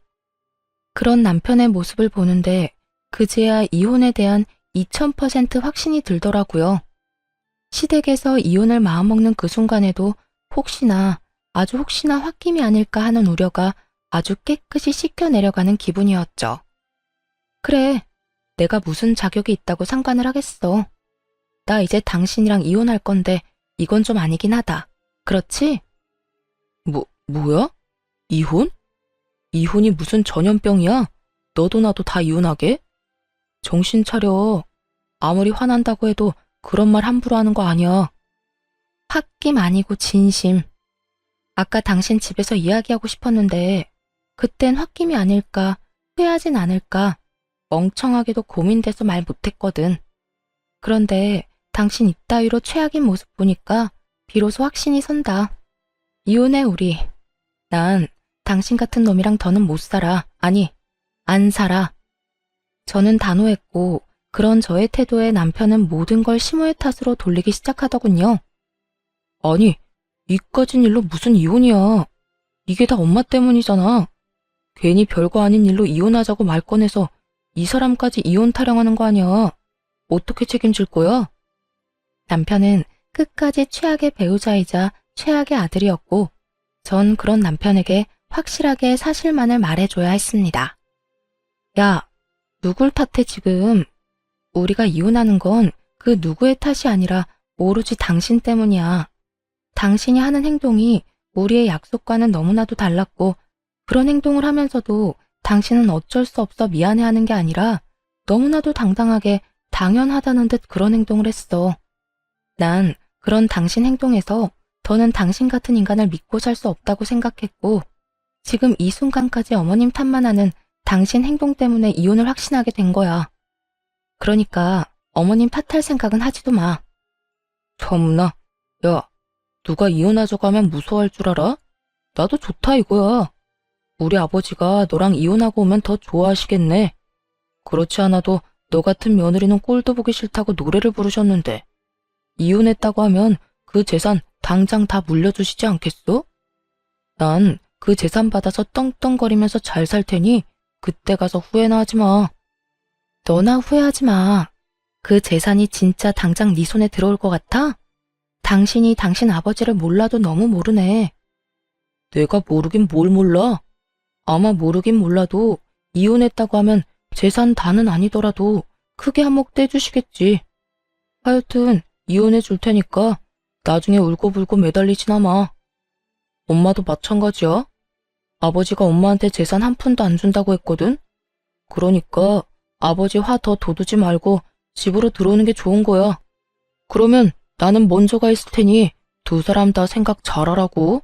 그런 남편의 모습을 보는데 그제야 이혼에 대한 2000% 확신이 들더라고요. 시댁에서 이혼을 마음먹는 그 순간에도 혹시나 아주 혹시나 홧김이 아닐까 하는 우려가 아주 깨끗이 씻겨 내려가는 기분이었죠. 그래, 내가 무슨 자격이 있다고 상관을 하겠어. 나 이제 당신이랑 이혼할 건데 이건 좀 아니긴 하다. 그렇지? 뭐야? 이혼? 이혼이 무슨 전염병이야? 너도 나도 다 이혼하게? 정신 차려. 아무리 화난다고 해도 그런 말 함부로 하는 거 아니야. 홧김 아니고 진심. 아까 당신 집에서 이야기하고 싶었는데 그땐 홧김이 아닐까, 후회하진 않을까 멍청하게도 고민돼서 말 못했거든. 그런데 당신 이따위로 최악인 모습 보니까 비로소 확신이 선다. 이혼해 우리. 난 당신 같은 놈이랑 더는 못 살아. 아니, 안 살아. 저는 단호했고 그런 저의 태도에 남편은 모든 걸 시모의 탓으로 돌리기 시작하더군요. 아니, 이까진 일로 무슨 이혼이야. 이게 다 엄마 때문이잖아. 괜히 별거 아닌 일로 이혼하자고 말 꺼내서 이 사람까지 이혼 타령하는 거 아니야. 어떻게 책임질 거야? 남편은 끝까지 최악의 배우자이자 최악의 아들이었고, 전 그런 남편에게 확실하게 사실만을 말해줘야 했습니다. 야, 누굴 탓해 지금? 우리가 이혼하는 건 그 누구의 탓이 아니라 오로지 당신 때문이야. 당신이 하는 행동이 우리의 약속과는 너무나도 달랐고, 그런 행동을 하면서도 당신은 어쩔 수 없어 미안해하는 게 아니라 너무나도 당당하게 당연하다는 듯 그런 행동을 했어. 난 그런 당신 행동에서 더는 당신 같은 인간을 믿고 살 수 없다고 생각했고, 지금 이 순간까지 어머님 탓만 하는 당신 행동 때문에 이혼을 확신하게 된 거야. 그러니까 어머님 탓할 생각은 하지도 마. 참나. 야, 누가 이혼하자고 하면 무서워할 줄 알아? 나도 좋다 이거야. 우리 아버지가 너랑 이혼하고 오면 더 좋아하시겠네. 그렇지 않아도 너 같은 며느리는 꼴도 보기 싫다고 노래를 부르셨는데, 이혼했다고 하면 그 재산 당장 다 물려주시지 않겠어? 난 그 재산 받아서 떵떵거리면서 잘 살 테니 그때 가서 후회나 하지 마. 너나 후회하지 마. 그 재산이 진짜 당장 네 손에 들어올 것 같아? 당신이 당신 아버지를 몰라도 너무 모르네. 내가 모르긴 뭘 몰라. 아마 모르긴 몰라도 이혼했다고 하면 재산 다는 아니더라도 크게 한몫 떼주시겠지. 하여튼 이혼해 줄 테니까 나중에 울고불고 매달리지나 마. 엄마도 마찬가지야. 아버지가 엄마한테 재산 한 푼도 안 준다고 했거든. 그러니까 아버지 화 더 돋우지 말고 집으로 들어오는 게 좋은 거야. 그러면 나는 먼저 가 있을 테니 두 사람 다 생각 잘하라고.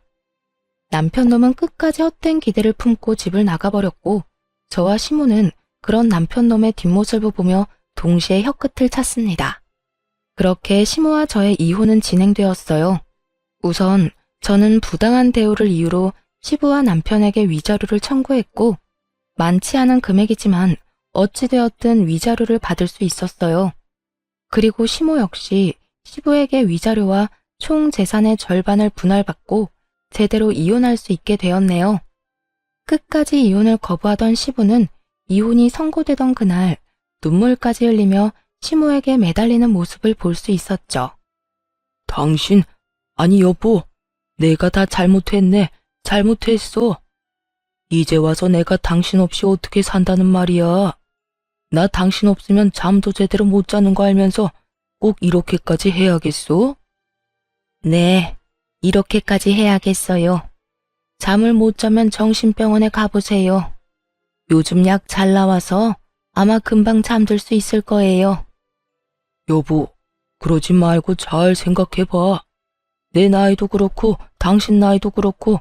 남편 놈은 끝까지 헛된 기대를 품고 집을 나가버렸고, 저와 시모는 그런 남편 놈의 뒷모습을 보며 동시에 혀끝을 찼습니다. 그렇게 시모와 저의 이혼은 진행되었어요. 우선 저는 부당한 대우를 이유로 시부와 남편에게 위자료를 청구했고, 많지 않은 금액이지만 어찌되었든 위자료를 받을 수 있었어요. 그리고 시모 역시 시부에게 위자료와 총 재산의 절반을 분할받고 제대로 이혼할 수 있게 되었네요. 끝까지 이혼을 거부하던 시부는 이혼이 선고되던 그날 눈물까지 흘리며 시모에게 매달리는 모습을 볼 수 있었죠. 당신, 아니 여보, 내가 다 잘못했네. 잘못했어. 이제 와서 내가 당신 없이 어떻게 산다는 말이야. 나 당신 없으면 잠도 제대로 못 자는 거 알면서 꼭 이렇게까지 해야겠어? 네, 이렇게까지 해야겠어요. 잠을 못 자면 정신병원에 가보세요. 요즘 약 잘 나와서 아마 금방 잠들 수 있을 거예요. 여보, 그러지 말고 잘 생각해봐. 내 나이도 그렇고 당신 나이도 그렇고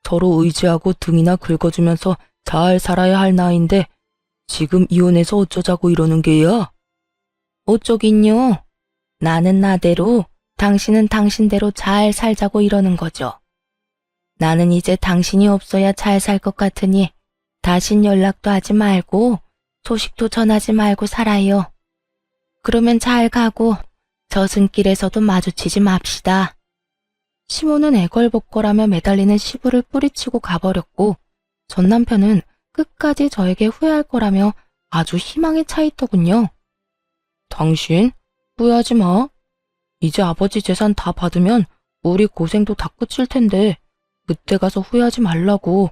서로 의지하고 등이나 긁어주면서 잘 살아야 할 나이인데 지금 이혼해서 어쩌자고 이러는 게야? 어쩌긴요. 나는 나대로, 당신은 당신대로 잘 살자고 이러는 거죠. 나는 이제 당신이 없어야 잘 살 것 같으니 다신 연락도 하지 말고 소식도 전하지 말고 살아요. 그러면 잘 가고 저승길에서도 마주치지 맙시다. 시모는 애걸복걸하며 매달리는 시부를 뿌리치고 가버렸고, 전 남편은 끝까지 저에게 후회할 거라며 아주 희망에 차 있더군요. 당신, 후회하지 마. 이제 아버지 재산 다 받으면 우리 고생도 다 끝일 텐데 그때 가서 후회하지 말라고.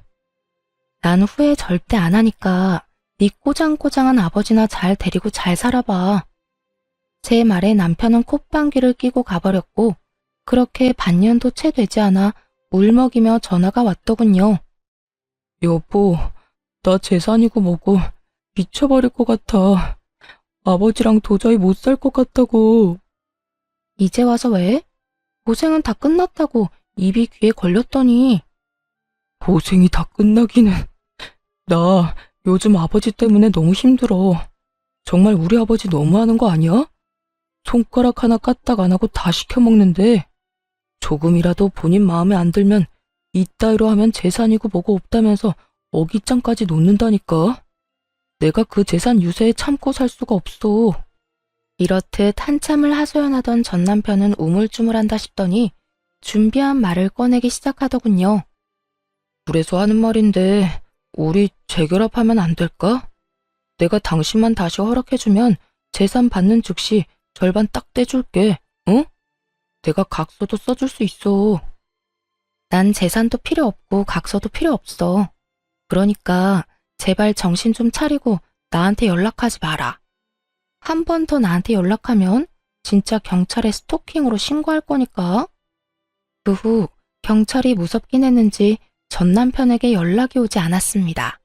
난 후회 절대 안 하니까 네 꼬장꼬장한 아버지나 잘 데리고 잘 살아봐. 제 말에 남편은 콧방귀를 끼고 가버렸고, 그렇게 반년도 채 되지 않아 울먹이며 전화가 왔더군요. 여보, 나 재산이고 뭐고 미쳐버릴 것 같아. 아버지랑 도저히 못 살 것 같다고. 이제 와서 왜? 고생은 다 끝났다고 입이 귀에 걸렸더니. 고생이 다 끝나기는. 나 요즘 아버지 때문에 너무 힘들어. 정말 우리 아버지 너무하는 거 아니야? 손가락 하나 까딱 안 하고 다 시켜먹는데 조금이라도 본인 마음에 안 들면 이따위로 하면 재산이고 뭐고 없다면서 어깃장까지 놓는다니까. 내가 그 재산 유세에 참고 살 수가 없어. 이렇듯 한참을 하소연하던 전 남편은 우물쭈물한다 싶더니 준비한 말을 꺼내기 시작하더군요. 그래서 하는 말인데 우리 재결합하면 안 될까? 내가 당신만 다시 허락해주면 재산 받는 즉시 절반 딱 떼줄게, 응? 내가 각서도 써줄 수 있어. 난 재산도 필요 없고 각서도 필요 없어. 그러니까 제발 정신 좀 차리고 나한테 연락하지 마라. 한 번 더 나한테 연락하면 진짜 경찰에 스토킹으로 신고할 거니까. 그 후 경찰이 무섭긴 했는지 전 남편에게 연락이 오지 않았습니다.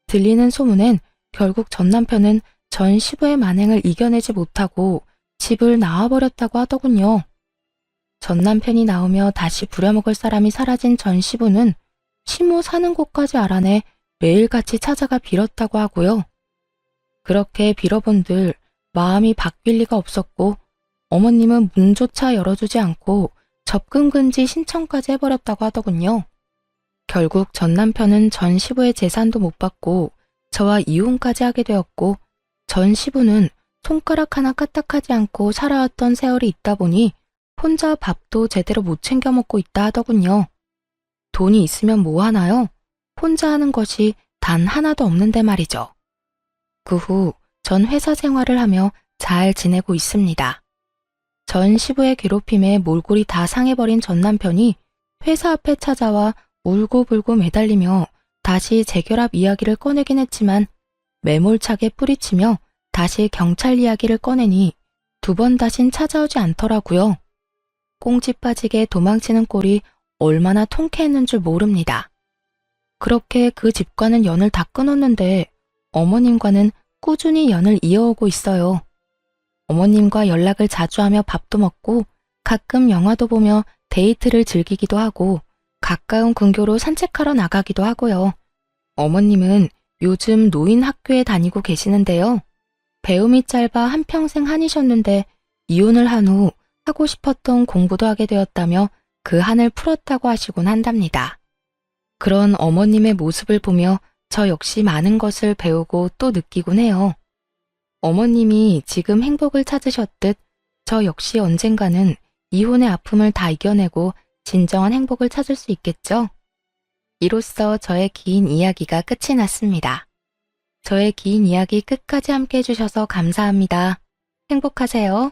들리는 소문엔 결국 전 남편은 전 시부의 만행을 이겨내지 못하고 집을 나와버렸다고 하더군요. 전 남편이 나오며 다시 부려먹을 사람이 사라진 전 시부는 시모 사는 곳까지 알아내 매일같이 찾아가 빌었다고 하고요. 그렇게 빌어본들 마음이 바뀔 리가 없었고 어머님은 문조차 열어주지 않고 접근 금지 신청까지 해버렸다고 하더군요. 결국 전 남편은 전 시부의 재산도 못 받고 저와 이혼까지 하게 되었고 전 시부는 손가락 하나 까딱하지 않고 살아왔던 세월이 있다 보니 혼자 밥도 제대로 못 챙겨 먹고 있다 하더군요. 돈이 있으면 뭐 하나요? 혼자 하는 것이 단 하나도 없는데 말이죠. 그 후 전 회사 생활을 하며 잘 지내고 있습니다. 전 시부의 괴롭힘에 몰골이 다 상해버린 전 남편이 회사 앞에 찾아와 울고불고 매달리며 다시 재결합 이야기를 꺼내긴 했지만 매몰차게 뿌리치며 다시 경찰 이야기를 꺼내니 두 번 다신 찾아오지 않더라고요. 꽁지 빠지게 도망치는 꼴이 얼마나 통쾌했는 줄 모릅니다. 그렇게 그 집과는 연을 다 끊었는데 어머님과는 꾸준히 연을 이어오고 있어요. 어머님과 연락을 자주 하며 밥도 먹고 가끔 영화도 보며 데이트를 즐기기도 하고 가까운 근교로 산책하러 나가기도 하고요. 어머님은 요즘 노인 학교에 다니고 계시는데요. 배움이 짧아 한평생 한이셨는데 이혼을 한 후 하고 싶었던 공부도 하게 되었다며 그 한을 풀었다고 하시곤 한답니다. 그런 어머님의 모습을 보며 저 역시 많은 것을 배우고 또 느끼곤 해요. 어머님이 지금 행복을 찾으셨듯 저 역시 언젠가는 이혼의 아픔을 다 이겨내고 진정한 행복을 찾을 수 있겠죠? 이로써 저의 긴 이야기가 끝이 났습니다. 저의 긴 이야기 끝까지 함께 해주셔서 감사합니다. 행복하세요.